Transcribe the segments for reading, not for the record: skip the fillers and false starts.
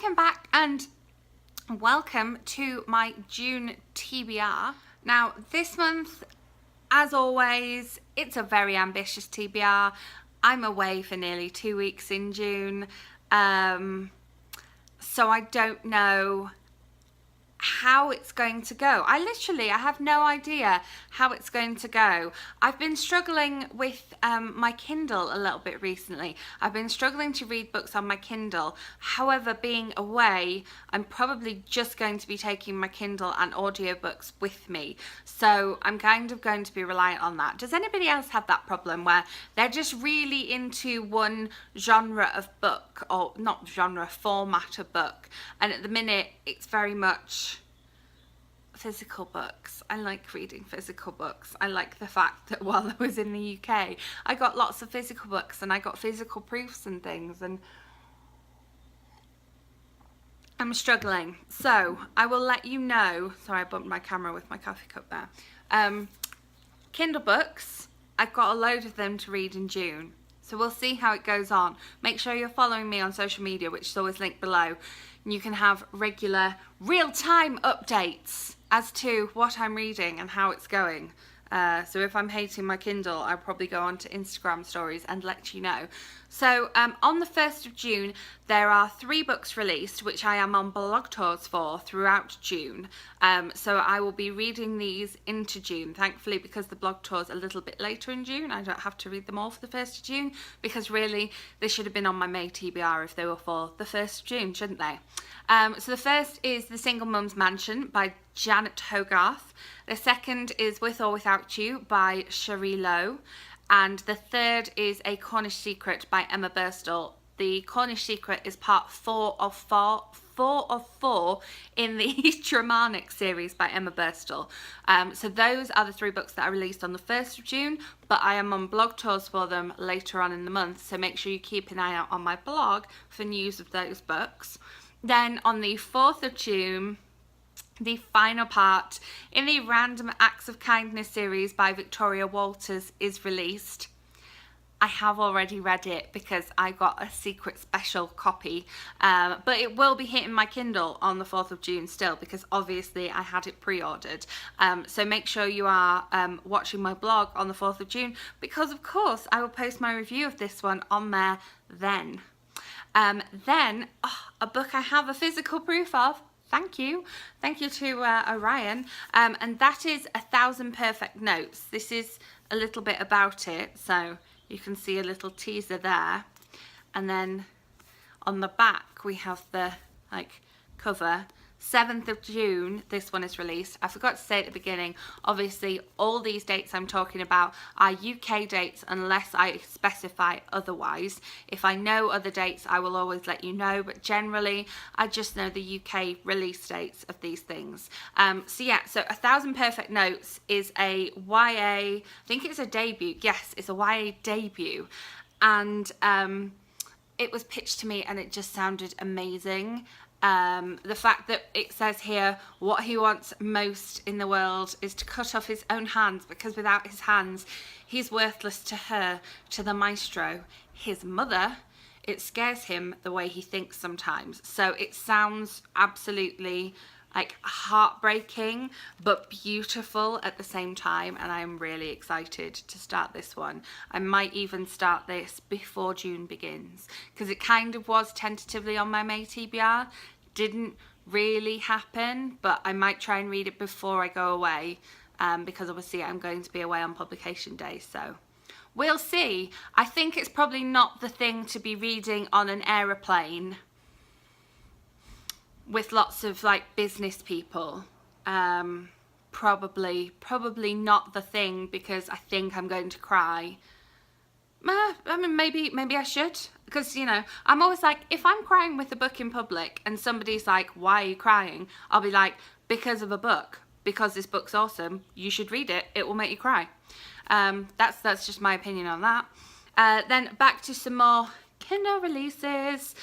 Welcome back and welcome to my June TBR. Now this month, as always, it's a very ambitious TBR. I'm away for nearly 2 weeks in June, so I don't know how it's going to go. I have no idea how it's going to go. I've been struggling with my Kindle a little bit recently. I've been struggling to read books on my Kindle. However, being away, I'm probably just going to be taking my Kindle and audiobooks with me. So I'm kind of going to be reliant on that. Does anybody else have that problem where they're just really into one genre of book, or not genre, format of book, and at the minute it's very much physical books? I like reading physical books. I like the fact that while I was in the UK, I got lots of physical books and I got physical proofs and things, and I'm struggling. So I will let you know. Sorry, I bumped my camera with my coffee cup there. Kindle books, I've got a load of them to read in June. So we'll see how it goes on. Make sure you're following me on social media, which is always linked below. And you can have regular, real-time updates as to what I'm reading and how it's going. So if I'm hating my Kindle, I'll probably go on to Instagram stories and let you know. So on the 1st of June, there are 3 books released, which I am on blog tours for throughout June. So I will be reading these into June, thankfully, because the blog tour's a little bit later in June. I don't have to read them all for the 1st of June, because really they should have been on my May TBR if they were for the 1st of June, shouldn't they? So the first is The Single Mum's Mansion by Janet Hoggarth. The second is With or Without You by Shari. And the third is A Cornish Secret by Emma Burstall. The Cornish Secret is part 4 of 4 in the Dramanic series by Emma Burstall. So those are the 3 books that are released on the 1st of June, but I am on blog tours for them later on in the month, so make sure you keep an eye out on my blog for news of those books. Then on the 4th of June, the final part in the Random Acts of Kindness series by Victoria Walters is released. I have already read it because I got a secret special copy, but it will be hitting my Kindle on the 4th of June still, because obviously I had it pre-ordered. So make sure you are watching my blog on the 4th of June, because of course I will post my review of this one on there then. Then a book I have a physical proof of. Thank you to Orion, and that is 1,000 Perfect Notes. This is a little bit about it, so you can see a little teaser there, and then on the back we have the cover. 7th of June, this one is released. I forgot to say at the beginning, obviously all these dates I'm talking about are UK dates unless I specify otherwise. If I know other dates, I will always let you know, but generally I just know the UK release dates of these things. So yeah, so 1,000 Perfect Notes is a YA, I think it's a debut. Yes, it's a YA debut, and it was pitched to me and it just sounded amazing. The fact that it says here what he wants most in the world is to cut off his own hands, because without his hands he's worthless to her, to the maestro, his mother. It scares him the way he thinks sometimes. So it sounds absolutely heartbreaking but beautiful at the same time, and I'm really excited to start this one. I might even start this before June begins, because it kind of was tentatively on my May TBR. Didn't really happen, but I might try and read it before I go away, because obviously I'm going to be away on publication day, so we'll see. I think it's probably not the thing to be reading on an aeroplane with lots of business people. Probably not the thing, because I think I'm going to cry. I mean, maybe I should, because I'm always if I'm crying with a book in public and somebody's like, why are you crying? I'll be like, because of a book, because this book's awesome, you should read it, it will make you cry. That's just my opinion on that. Then back to some more Kindle releases.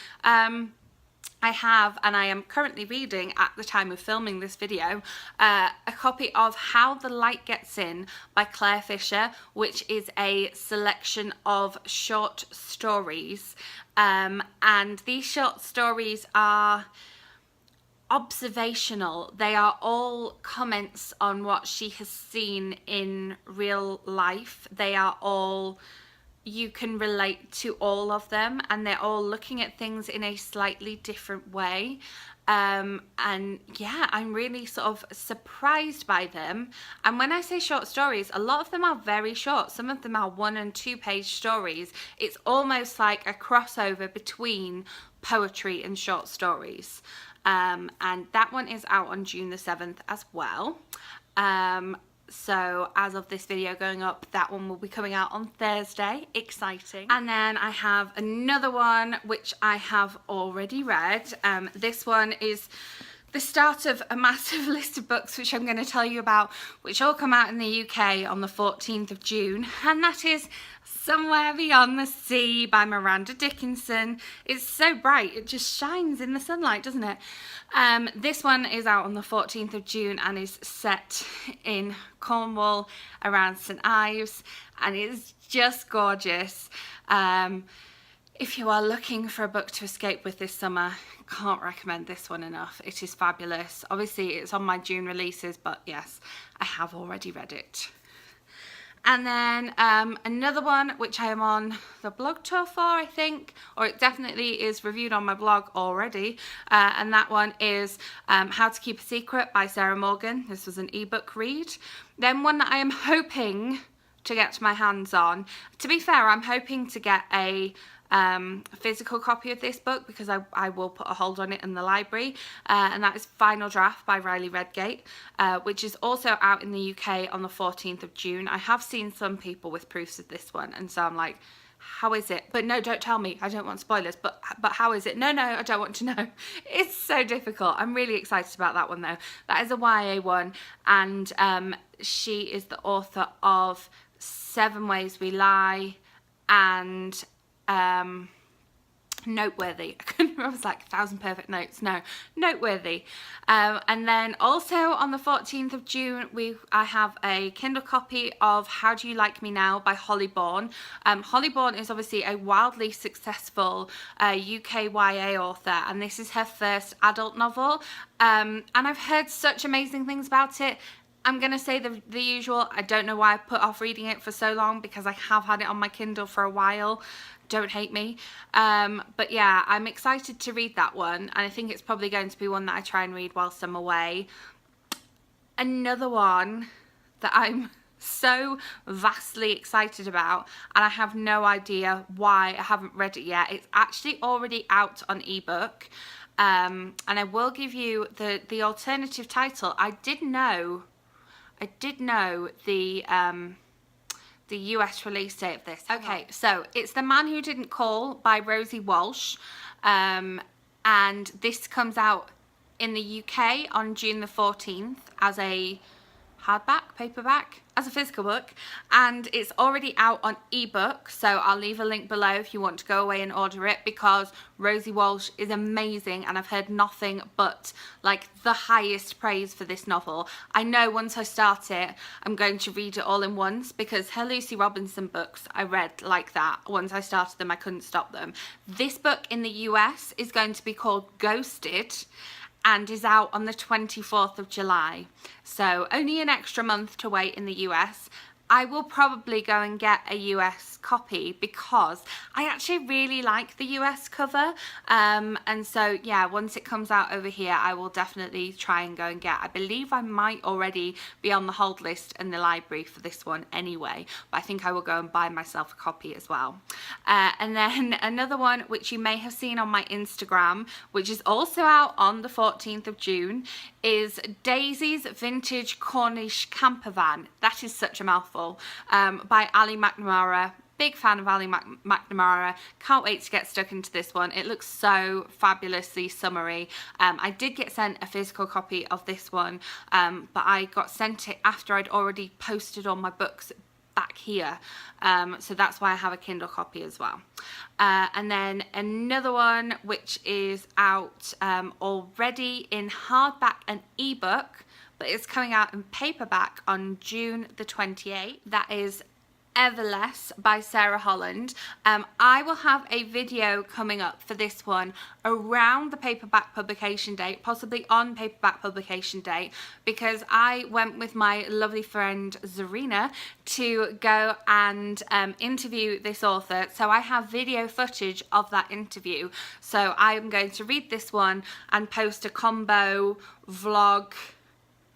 I have, and I am currently reading at the time of filming this video, a copy of How the Light Gets In by Clare Fisher, which is a selection of short stories. And these short stories are observational. They are all comments on what she has seen in real life. They are all, you can relate to all of them, and they're all looking at things in a slightly different way. And yeah, I'm really sort of surprised by them. And when I say short stories, a lot of them are very short. Some of them are 1 and 2 page stories. It's almost like a crossover between poetry and short stories. And that one is out on June the 7th as well. So as of this video going up, that one will be coming out on Thursday. Exciting. And then I have another one which I have already read. This one is the start of a massive list of books which I'm going to tell you about, which all come out in the UK on the 14th of June, and that is Somewhere Beyond the Sea by Miranda Dickinson. It's so bright, it just shines in the sunlight, doesn't it? This one is out on the 14th of June and is set in Cornwall around St Ives, and it's just gorgeous. If you are looking for a book to escape with this summer, can't recommend this one enough. It is fabulous. Obviously it's on my June releases, but yes, I have already read it. And then another one which I am on the blog tour for, I think, or it definitely is reviewed on my blog already, and that one is How to Keep a Secret by Sara Morgan. This was an ebook read. Then one that I am hoping to get my hands on. To be fair, I'm hoping to get a physical copy of this book because I will put a hold on it in the library, and that is Final Draft by Riley Redgate, which is also out in the UK on the 14th of June. I have seen some people with proofs of this one, and so I'm like, how is it? But no, don't tell me, I don't want spoilers, but how is it? No, I don't want to know. It's so difficult. I'm really excited about that one though. That is a YA one, and she is the author of 7 Ways We Lie and Noteworthy. I was like 1,000 Perfect Notes. No, Noteworthy. And then also on the 14th of June, I have a Kindle copy of How Do You Like Me Now by Holly Bourne. Holly Bourne is obviously a wildly successful UK YA author, and this is her first adult novel. And I've heard such amazing things about it. I'm going to say the usual. I don't know why I put off reading it for so long, because I have had it on my Kindle for a while. Don't hate me. But yeah, I'm excited to read that one, and I think it's probably going to be one that I try and read whilst I'm away. Another one that I'm so vastly excited about, and I have no idea why I haven't read it yet. It's actually already out on ebook, and I will give you the alternative title. I did know the US release date of this. Okay, so it's The Man Who Didn't Call by Rosie Walsh, and this comes out in the UK on June the 14th as a paperback, as a physical book, and it's already out on ebook, so I'll leave a link below if you want to go away and order it, because Rosie Walsh is amazing and I've heard nothing but like the highest praise for this novel. I know once I start it I'm going to read it all in once, because her Lucy Robinson books I read like that. Once I started them I couldn't stop them. This book in the US is going to be called Ghosted, and is out on the 24th of July. So only an extra month to wait in the US. I will probably go and get a US copy because I actually really like the US cover, and so yeah, once it comes out over here I will definitely try and go and get. I believe I might already be on the hold list in the library for this one anyway, but I think I will go and buy myself a copy as well. And then another one which you may have seen on my Instagram, which is also out on the 14th of June, is Daisy's Vintage Cornish Campervan. That is such a mouthful, by Ali McNamara. Big fan of Ali McNamara. Can't wait to get stuck into this one. It looks so fabulously summery. I did get sent a physical copy of this one, but I got sent it after I'd already posted all my books back here, so that's why I have a Kindle copy as well. And then another one which is out already in hardback and ebook, but it's coming out in paperback on June the 28th. That is Everless by Sara Holland. I will have a video coming up for this one around the paperback publication date, possibly on paperback publication date, because I went with my lovely friend Zarina to go and interview this author. So I have video footage of that interview. So I'm going to read this one and post a combo vlog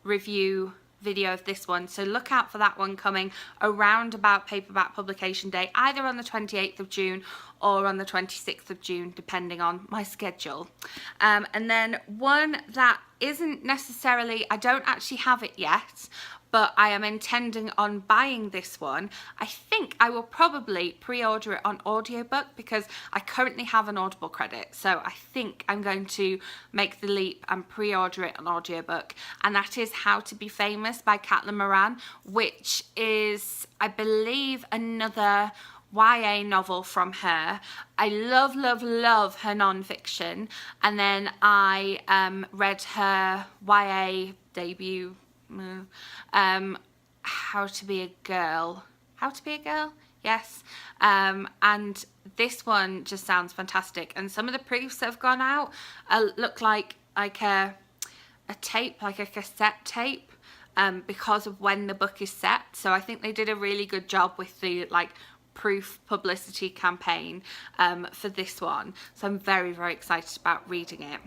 review video of this one, so look out for that one coming around about paperback publication day, either on the 28th of June or on the 26th of June, depending on my schedule. And then one that isn't necessarily, I don't actually have it yet, but I am intending on buying this one. I think I will probably pre-order it on audiobook because I currently have an Audible credit, so I think I'm going to make the leap and pre-order it on audiobook, and that is How to Be Famous by Moran, which is, I believe, another YA novel from her. I love her non-fiction, and then I read her YA debut, How to Be a Girl, yes, and this one just sounds fantastic, and some of the proofs that have gone out look like a tape, like a cassette tape, because of when the book is set. So I think they did a really good job with the proof publicity campaign for this one, so I'm very excited about reading it.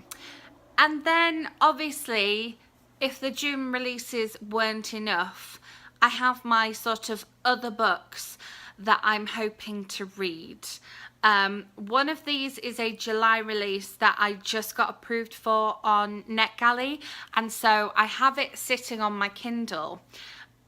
And then obviously, if the June releases weren't enough, I have my sort of other books that I'm hoping to read. One of these is a July release that I just got approved for on NetGalley, and so I have it sitting on my Kindle,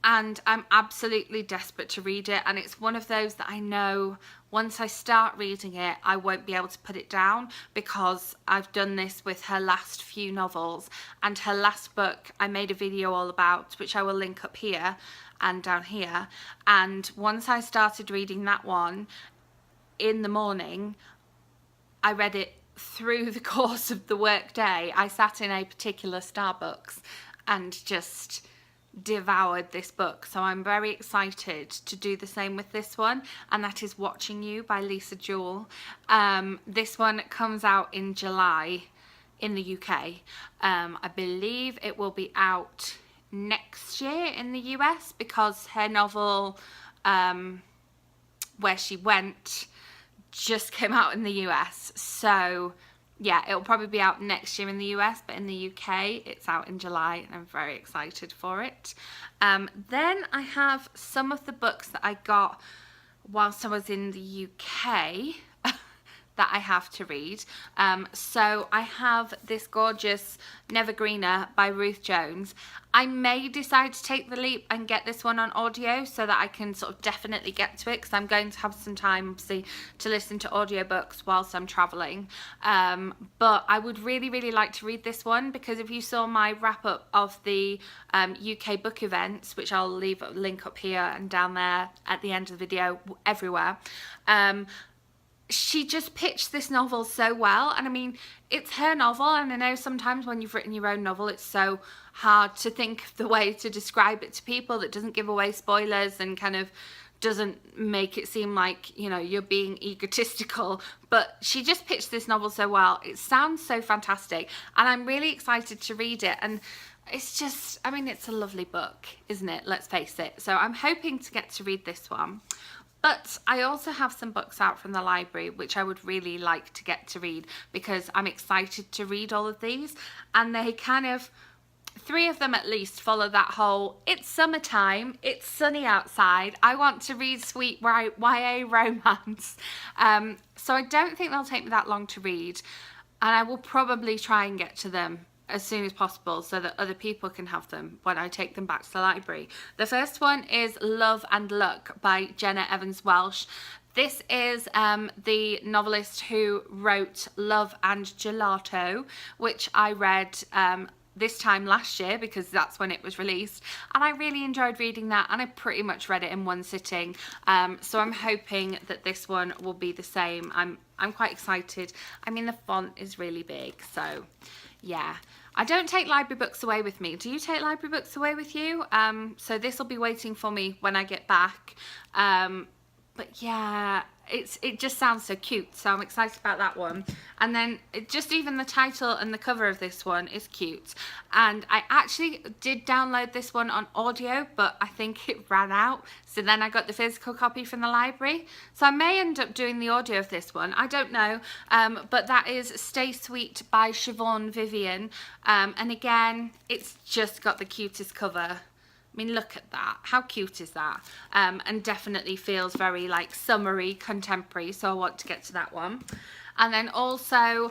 and I'm absolutely desperate to read it, and it's one of those that I know once I start reading it, I won't be able to put it down, because I've done this with her last few novels, and her last book I made a video all about, which I will link up here and down here, and once I started reading that one in the morning, I read it through the course of the work day. I sat in a particular Starbucks and just devoured this book, so I'm very excited to do the same with this one, and that is Watching You by Lisa Jewell. This one comes out in July in the UK. I believe it will be out next year in the US, because her novel Where She Went just came out in the US, so yeah, it'll probably be out next year in the US, but in the UK it's out in July, and I'm very excited for it. Then I have some of the books that I got whilst I was in the UK that I have to read. So I have this gorgeous Nevergreener by Ruth Jones. I may decide to take the leap and get this one on audio so that I can sort of definitely get to it, because I'm going to have some time obviously to listen to audiobooks whilst I'm travelling. But I would really like to read this one, because if you saw my wrap up of the UK book events, which I'll leave a link up here and down there at the end of the video, everywhere, she just pitched this novel so well. And I mean, it's her novel, and I know sometimes when you've written your own novel, it's so hard to think of the way to describe it to people that doesn't give away spoilers and kind of doesn't make it seem like, you know, you're being egotistical. But she just pitched this novel so well. It sounds so fantastic, and I'm really excited to read it. And it's just, I mean, it's a lovely book, isn't it? Let's face it. So I'm hoping to get to read this one. But I also have some books out from the library which I would really like to get to read, because I'm excited to read all of these, and they kind of, 3 of them at least, follow that whole, it's summertime, it's sunny outside, I want to read sweet YA romance. So I don't think they'll take me that long to read, and I will probably try and get to them as soon as possible so that other people can have them when I take them back to the library. The first one is Love and Luck by Jenna Evans-Welsh. This is the novelist who wrote Love and Gelato, which I read this time last year because that's when it was released, and I really enjoyed reading that, and I pretty much read it in one sitting. So I'm hoping that this one will be the same. I'm quite excited. I mean, the font is really big, so yeah. I don't take library books away with me. Do you take library books away with you? So this will be waiting for me when I get back. But yeah, it just sounds so cute, so I'm excited about that one. And then just even the title and the cover of this one is cute. And I actually did download this one on audio, but I think it ran out, so then I got the physical copy from the library. So I may end up doing the audio of this one, I don't know. But that is Stay Sweet by Siobhan Vivian. And again, it's just got the cutest cover. I mean, look at that. How cute is that? And definitely feels very like summery, contemporary. So I want to get to that one. And then also,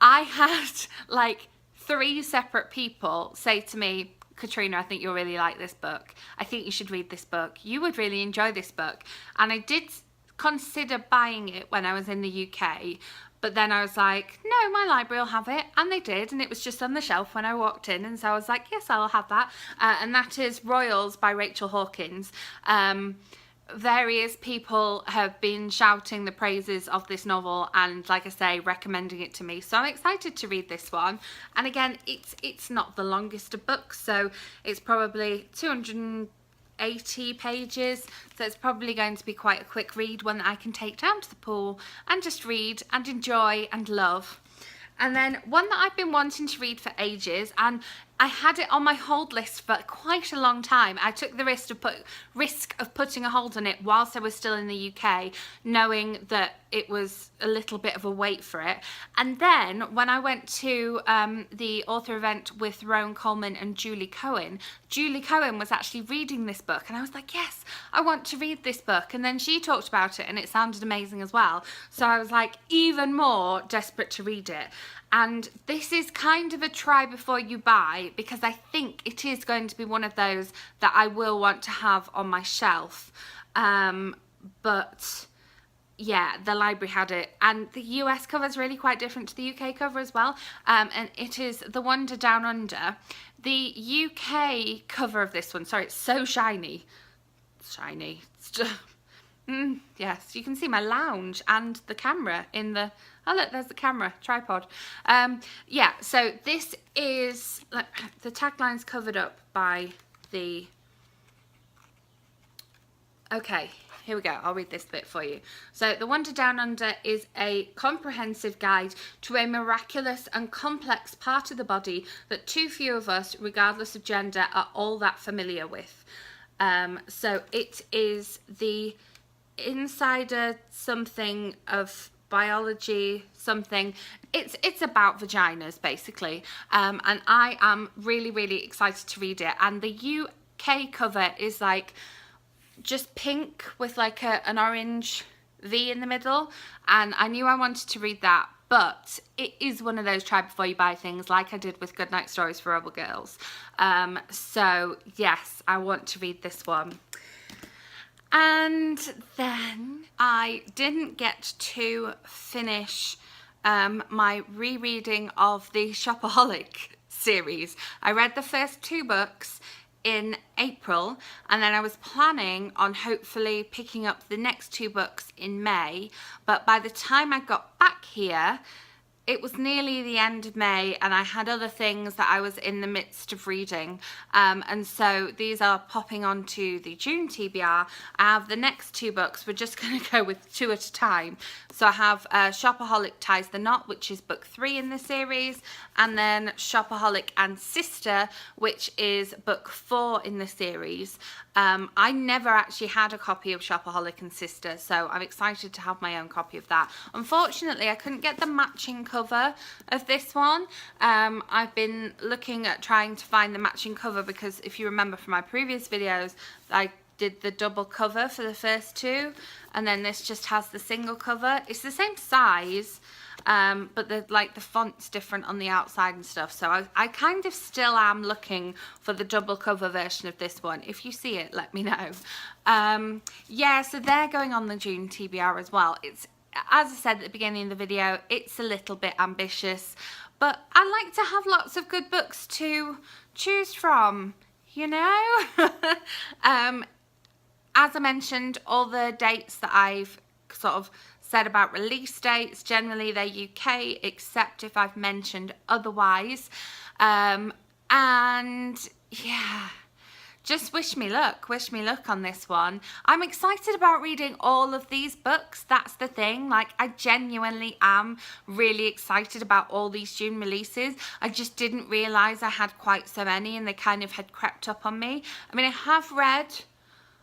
I had like 3 separate people say to me, Catriona, I think you'll really like this book. I think you should read this book. You would really enjoy this book. And I did consider buying it when I was in the UK. But then I was like, no, my library will have it. And they did. And it was just on the shelf when I walked in. And so I was like, yes, I'll have that. And that is Royals by Rachel Hawkins. Various people have been shouting the praises of this novel and, like I say, recommending it to me. So I'm excited to read this one. And again, it's not the longest of books. So it's probably 280 pages, so it's probably going to be quite a quick read, one that I can take down to the pool and just read and enjoy and love. And then one that I've been wanting to read for ages, and I had it on my hold list for quite a long time. I took the risk of putting a hold on it whilst I was still in the UK, knowing that it was a little bit of a wait for it. And then when I went to the author event with Rowan Coleman and Julie Cohen was actually reading this book, and I was like, yes, I want to read this book. And then she talked about it and it sounded amazing as well. So I was like even more desperate to read it. And this is kind of a try before you buy, because I think it is going to be one of those that I will want to have on my shelf. But yeah, the library had it, and the US cover is really quite different to the UK cover as well. And it is The Wonder Down Under. The UK cover of this one, sorry, it's so shiny. It's shiny. It's just, yes, you can see my lounge and the camera in the... Oh look, there's the camera, tripod. Yeah, so this is, like, the tagline's covered up by the... Okay, here we go, I'll read this bit for you. So, The Wonder Down Under is a comprehensive guide to a miraculous and complex part of the body that too few of us, regardless of gender, are all that familiar with. So it is the insider something of biology something. It's about vaginas basically, and I am really excited to read it. And the UK cover is like just pink with like an orange V in the middle, and I knew I wanted to read that, but it is one of those try before you buy things, like I did with Goodnight Stories for Rebel Girls. So yes, I want to read this one. And then I didn't get to finish my rereading of the Shopaholic series. I read the first 2 books in April, and then I was planning on hopefully picking up the next 2 books in May, but by the time I got back here, it was nearly the end of May, and I had other things that I was in the midst of reading, and so these are popping onto the June TBR. I have the next 2 books. We're just going to go with 2 at a time. So I have Shopaholic Ties the Knot, which is book 3 in the series, and then Shopaholic and Sister, which is book 4 in the series. I never actually had a copy of Shopaholic and Sister, so I'm excited to have my own copy of that. Unfortunately, I couldn't get the matching cover of this one. I've been looking at trying to find the matching cover, because if you remember from my previous videos, I did the double cover for the first 2, and then this just has the single cover. It's the same size, but the font's different on the outside and stuff, so I kind of still am looking for the double cover version of this one. If you see it, let me know. Yeah, so they're going on the June TBR as well. It's, as I said at the beginning of the video, it's a little bit ambitious, but I like to have lots of good books to choose from, you know. As I mentioned, all the dates that I've sort of said about release dates, generally they're UK, except if I've mentioned otherwise. And yeah, just wish me luck on this one. I'm excited about reading all of these books. That's the thing. Like, I genuinely am really excited about all these June releases. I just didn't realise I had quite so many, and they kind of had crept up on me. I mean, I have read,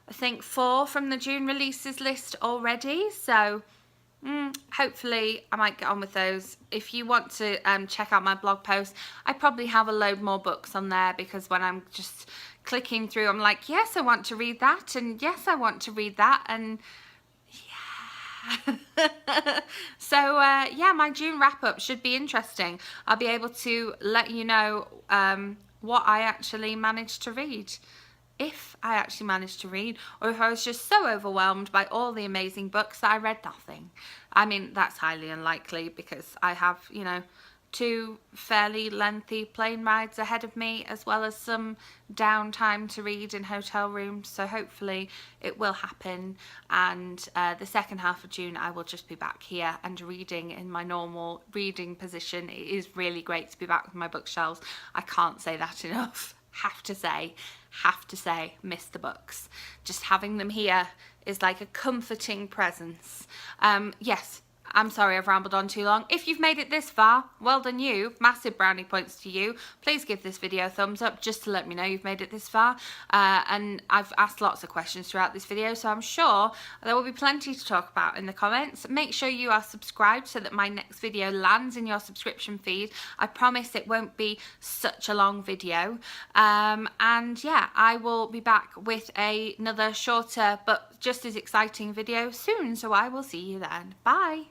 I think, 4 from the June releases list already, so hopefully I might get on with those. If you want to check out my blog post, I probably have a load more books on there, because when I'm just clicking through, I'm like, yes, I want to read that, and yes, I want to read that, and yeah. So yeah, my June wrap up should be interesting. I'll be able to let you know what I actually managed to read. If I actually managed to read, or if I was just so overwhelmed by all the amazing books that I read nothing. I mean, that's highly unlikely, because I have, you know, 2 fairly lengthy plane rides ahead of me, as well as some downtime to read in hotel rooms, so hopefully it will happen. And the second half of June I will just be back here and reading in my normal reading position. It is really great to be back with my bookshelves. I can't say that enough. Have to say, miss the books. Just having them here is like a comforting presence. Yes, I'm sorry I've rambled on too long. If you've made it this far, well done you. Massive brownie points to you. Please give this video a thumbs up just to let me know you've made it this far. And I've asked lots of questions throughout this video, so I'm sure there will be plenty to talk about in the comments. Make sure you are subscribed so that my next video lands in your subscription feed. I promise it won't be such a long video. And yeah, I will be back with another shorter but just as exciting video soon, so I will see you then. Bye.